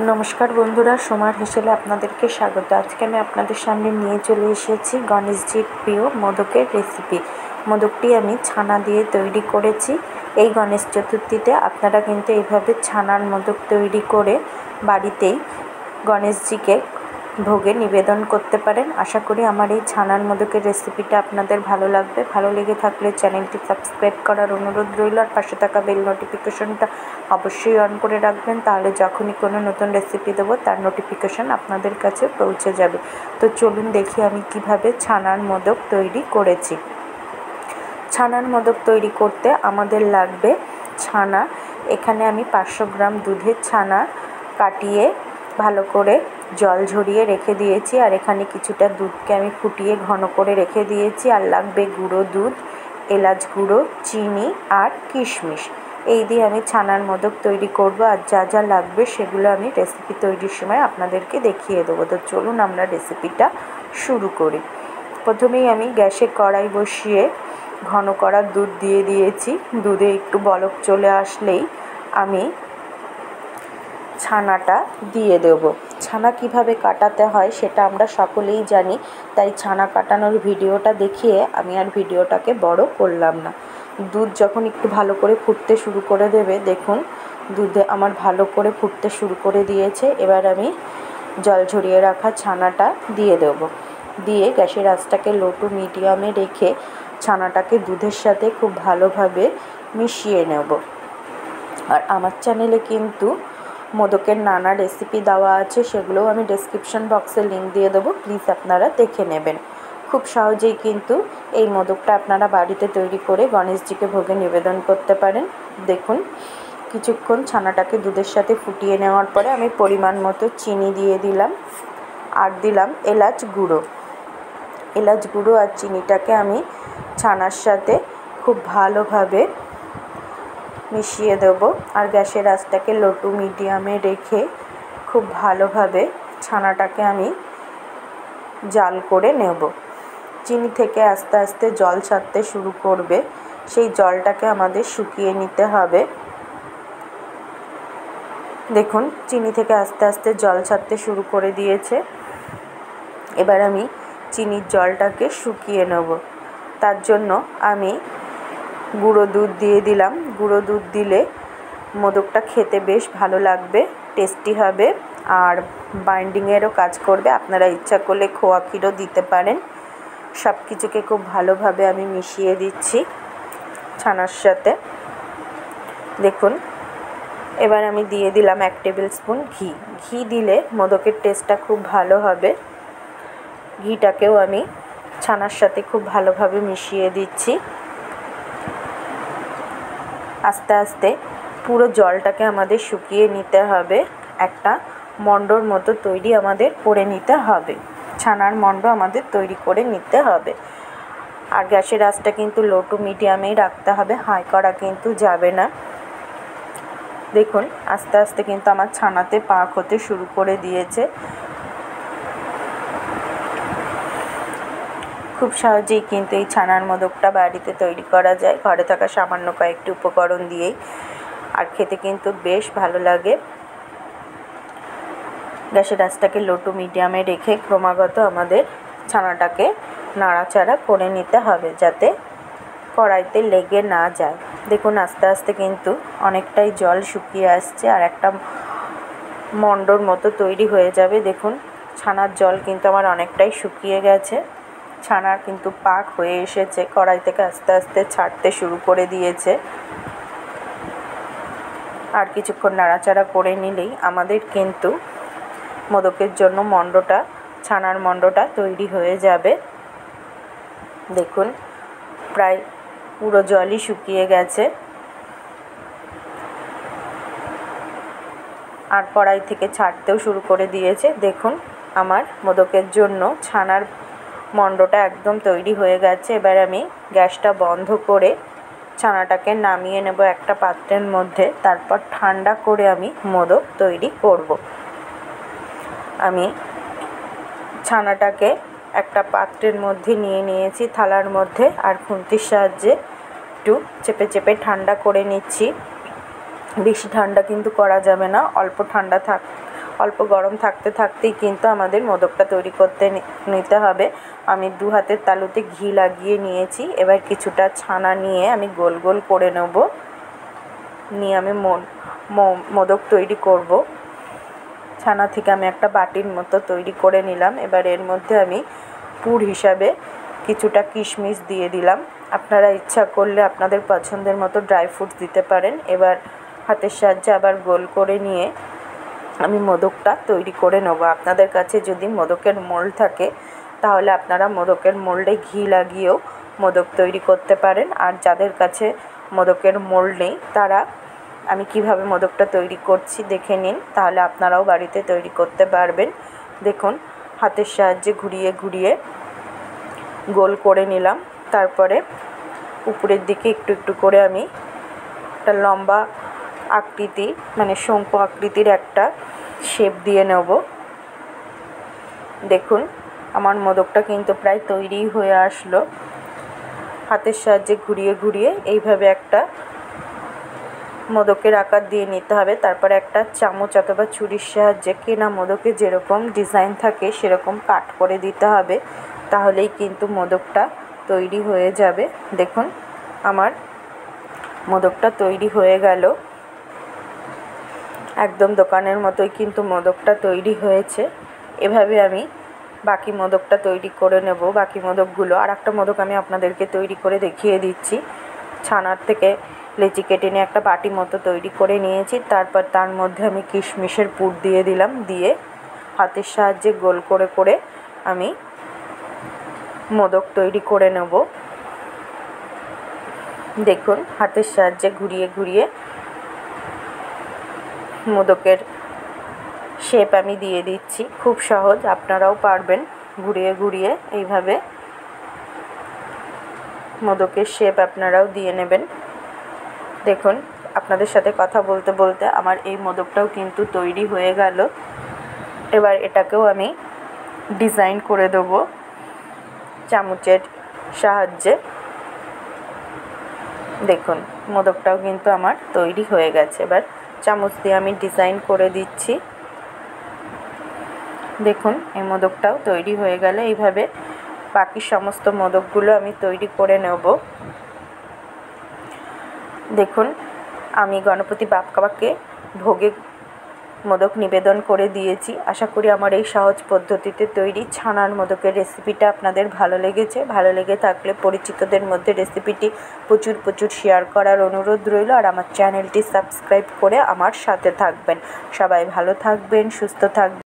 नमस्कार बंधुरा सोमार हेसेले आपनादेरके स्वागत। आज के मैं आपनादेर सामने निये चले एसेछि गणेशजीर प्रिय मोदकेर रेसिपि। मोदकटी आमी छाना दिए तैरी करेछि। এই गणेश चतुर्थीते आपनारा किन्तु এইভাবে छानार मोदक तैरी करे बाड़ीतेई गणेशजीके भोगे निवेदन करते पारेन। आशा करी आमार এই छानार मोदकेर रेसिपिटा आपनादेर भालो लागबे। भालो लेगे थाकले चैनलटी सबस्क्राइब करार अनुरोध रइल और पाशे थाका बेल नोटिफिकेशनटा अवश्यई अन करे राखबेन, ताहले जखोनी कोनो नतुन रेसिपि देबो तार नोटिफिकेशन आपनादेर काछे पौঁছে जाबे। तो चलुन देखि आमी किभाबे छानार मोदक तैरी करेछि। छानार मोदक तैरी करते आमादेर लागबे छाना। एखाने आमी 500 ग्राम दूधेर छाना काटिए भालो करे जल झरिए रेखे दिएछि और एखाने किछुटा दूधके आमी फुटिए घन करे रेखे दिएछि। और लागबे गुঁড়ো दूध, एलाच गुঁড়ো, चीनी और किशमिश। এই দিয়ে আমি ছানার মোদক তৈরি করব। আর যা যা লাগবে সেগুলো আমি রেসিপি তৈরির সময় আপনাদেরকে দেখিয়ে দেবো। তো চলুন আমরা রেসিপিটা শুরু করি। প্রথমেই আমি গ্যাসে কড়াই বসিয়ে ঘন করা দুধ দিয়ে দিয়েছি। দুধে একটু বলক চলে আসলেই আমি ছানাটা দিয়ে দেব। ছানা কিভাবে কাটাতে হয় সেটা আমরা সকলেই জানি, তাই ছানা কাটানোর ভিডিওটা দেখিয়ে আমি আর ভিডিওটাকে বড় করলাম না। দুধ যখন একটু ভালো করে ফুটতে শুরু করে দেবে, দেখুন দুধে আমার ভালো করে ফুটতে শুরু করে দিয়েছে। এবার আমি জল ঝরিয়ে রাখা ছানাটা দিয়ে দেব। দিয়ে গ্যাসের আঁচটাকে লো টু মিডিয়ামে রেখে ছানাটাকে দুধের সাথে খুব ভালোভাবে মিশিয়ে নেব। আর আমার চ্যানেলে কিন্তু মোদকের নানা রেসিপি দেওয়া আছে, সেগুলোও আমি ডেসক্রিপশন বক্সে লিঙ্ক দিয়ে দেবো, প্লিজ আপনারা দেখে নেবেন। খুব সহজেই কিন্তু এই মোদকটা আপনারা বাড়িতে তৈরি করে গণেশজিকে ভোগে নিবেদন করতে পারেন। দেখুন কিছুক্ষণ ছানাটাকে দুধের সাথে ফুটিয়ে নেওয়ার পরে আমি পরিমাণ মতো চিনি দিয়ে দিলাম আর দিলাম এলাচ গুঁড়ো। এলাচ গুঁড়ো আর চিনিটাকে আমি ছানার সাথে খুব ভালোভাবে মিশিয়ে দেব। আর গ্যাসের আঁচটাকে লো টু মিডিয়ামে রেখে খুব ভালোভাবে ছানাটাকে আমি জাল করে নেব। চিনি থেকে আস্তে আস্তে জল ছাড়তে শুরু করবে, সেই জলটাকে আমাদের শুকিয়ে নিতে হবে। দেখুন চিনি থেকে আস্তে আস্তে জল ছাড়তে শুরু করে দিয়েছে। এবার আমি চিনির জলটাকে শুকিয়ে নেব। তার জন্য আমি গুঁড়ো দুধ দিয়ে দিলাম। গুঁড়ো দুধ দিলে মোদকটা খেতে বেশ ভালো লাগবে, টেস্টি হবে আর বাইন্ডিংয়েরও কাজ করবে। আপনারা ইচ্ছা করলে খোয়া ক্ষীরও দিতে পারেন। সব কিছুকে খুব ভালোভাবে আমি মিশিয়ে দিচ্ছি ছানার সাথে। দেখুন এবার আমি দিয়ে দিলাম 1 টেবিল স্পুন ঘি। ঘি দিলে মোদকের টেস্টটা খুব ভালো হবে। ঘিটাকেও আমি ছানার সাথে খুব ভালোভাবে মিশিয়ে দিচ্ছি। আস্তে আস্তে পুরো জলটাকে আমাদের শুকিয়ে নিতে হবে। একটা মণ্ডর মতো তৈরি আমাদের করে নিতে হবে। ছানার মণ্ড আমাদের তৈরি করে নিতে হবে। আর গ্যাসের আঁচটা কিন্তু লো টু মিডিয়ামেই রাখতে হবে, হাই করা কিন্তু যাবে না। দেখুন আস্তে আস্তে কিন্তু আমার ছানাতে পাক হতে শুরু করে দিয়েছে। খুব সহজেই কিন্তু এই ছানার মোদকটা বাড়িতে তৈরি করা যায় ঘরে থাকা সামান্য কয়েকটি উপকরণ দিয়েই। আর খেতে কিন্তু বেশ ভালো লাগে। গ্যাসের আঁচটাকে লো টু মিডিয়ামে রেখে ক্রমাগত আমাদের ছানাটাকে নাড়াচাড়া করে নিতে হবে যাতে কড়াইতে লেগে না যায়। দেখুন আস্তে আস্তে কিন্তু অনেকটাই জল শুকিয়ে আসছে আর একটা মণ্ডর মতো তৈরি হয়ে যাবে। দেখুন ছানার জল কিন্তু আমার অনেকটাই শুকিয়ে গেছে। ছানার কিন্তু পাক হয়ে এসেছে, কড়াই থেকে আস্তে আস্তে ছাড়তে শুরু করে দিয়েছে। আর কিছুক্ষণ নাড়াচাড়া করে নিলেই আমাদের কিন্তু মোদকের জন্য মণ্ডটা, ছানার মণ্ডটা তৈরি হয়ে যাবে। দেখুন প্রায় পুরো জলই শুকিয়ে গেছে আর কড়াই থেকে ছাড়তেও শুরু করে দিয়েছে। দেখুন আমার মোদকের জন্য ছানার মণ্ডটা একদম তৈরি হয়ে গেছে। এবার আমি গ্যাসটা বন্ধ করে ছানাটাকে নামিয়ে নেব একটা পাত্রের মধ্যে। তারপর ঠান্ডা করে আমি মোদক তৈরি করব। আমি ছানাটাকে একটা পাত্রের মধ্যে নিয়ে নিয়েছি, থালার মধ্যে, আর খুন্তির সাহায্যে একটু চেপে চেপে ঠান্ডা করে নিচ্ছি। বেশি ঠান্ডা কিন্তু করা যাবে না, অল্প ঠান্ডা অল্প গরম থাকতে থাকতেই কিন্তু আমাদের মোদকটা তৈরি করতে নিতে হবে। আমি 2 হাতের তালুতে ঘি লাগিয়ে নিয়েছি। এবার কিছুটা ছানা নিয়ে আমি গোল গোল করে নেব, নিয়ে আমি মোদক তৈরি করব। ছানা থেকে আমি একটা বাটির মতো তৈরি করে নিলাম। এবার এর মধ্যে আমি পুর হিসাবে কিছুটা কিশমিশ দিয়ে দিলাম। আপনারা ইচ্ছা করলে আপনাদের পছন্দের মতো ড্রাই ফ্রুটস দিতে পারেন। এবার হাতের সাহায্যে আবার গোল করে নিয়ে আমি মোদকটা তৈরি করে নেব। আপনাদের কাছে যদি মোদকের মোল্ড থাকে তাহলে আপনারা মোদকের মোল্ডে ঘি লাগিয়েও মোদক তৈরি করতে পারেন। আর যাদের কাছে মোদকের মোল্ড নেই তারা আমি কিভাবে মোদকটা তৈরি করছি দেখে নিন, তাহলে আপনারাও বাড়িতে তৈরি করতে পারবেন। দেখুন, হাতের সাহায্যে ঘুরিয়ে ঘুরিয়ে গোল করে নিলাম। তারপরে উপরের দিকে একটু একটু করে আমি একটা লম্বা আকৃতি মানে শঙ্কু আকৃতির একটা শেপ দিয়ে নেব। দেখুন, আমার মোদকটা কিন্তু প্রায় তৈরি হয়ে আসলো। হাতের সাহায্যে ঘুরিয়ে ঘুরিয়ে এইভাবে একটা মোদকের আকার দিয়ে নিতে হবে। তারপরে একটা চামচ অথবা ছুরির সাহায্যে কেনা মোদকে যেরকম ডিজাইন থাকে সেরকম কাট করে দিতে হবে, তাহলেই কিন্তু মোদকটা তৈরি হয়ে যাবে। দেখুন, আমার মোদকটা তৈরি হয়ে গেল। একদম দোকানের মতোই কিন্তু মোদকটা তৈরি হয়েছে। এভাবে আমি বাকি মোদকটা তৈরি করে নেব। বাকি মোদকগুলো আর একটা মোদক আমি আপনাদেরকে তৈরি করে দেখিয়ে দিচ্ছি। ছানার থেকে লেচি কেটে নিয়ে একটা বাটি মতো তৈরি করে নিয়েছি। তারপর তার মধ্যে আমি কিশমিশের পুর দিয়ে দিলাম। দিয়ে হাতের সাহায্যে গোল করে করে আমি মোদক তৈরি করে নেব। দেখুন, হাতের সাহায্যে ঘুরিয়ে ঘুরিয়ে মোদকের শেপ আমি দিয়ে দিচ্ছি। খুব সহজ, আপনারাও পারবেন। ঘুরিয়ে ঘুরিয়ে এইভাবে মোদকের শেপ আপনারাও দিয়ে নেবেন। দেখুন, আপনাদের সাথে কথা বলতে বলতে আমার এই মোদকটাও কিন্তু তৈরি হয়ে গেল। এবার এটাকেও আমি ডিজাইন করে দেব চামচের সাহায্যে। দেখুন, মোদকটাও কিন্তু আমার তৈরি হয়ে গেছে। এবার চামচ দিয়ে আমি ডিজাইন করে দিচ্ছি। দেখুন, এই মোদকটাও তৈরি হয়ে গেল। এইভাবে বাকি সমস্ত মোদকগুলো আমি তৈরি করে নেব। দেখুন, আমি গণপতি বাপ্পাকে ভোগে মোদক নিবেদন করে দিয়েছি। আশা করি আমার এই সহজ পদ্ধতিতে তৈরি ছানার মোদকের রেসিপিটা আপনাদের ভালো লেগেছে। ভালো লেগে থাকলে পরিচিতদের মধ্যে রেসিপিটি প্রচুর প্রচুর শেয়ার করার অনুরোধ রইল। আর আমার চ্যানেলটি সাবস্ক্রাইব করে আমার সাথে থাকবেন। সবাই ভালো থাকবেন, সুস্থ থাকবেন।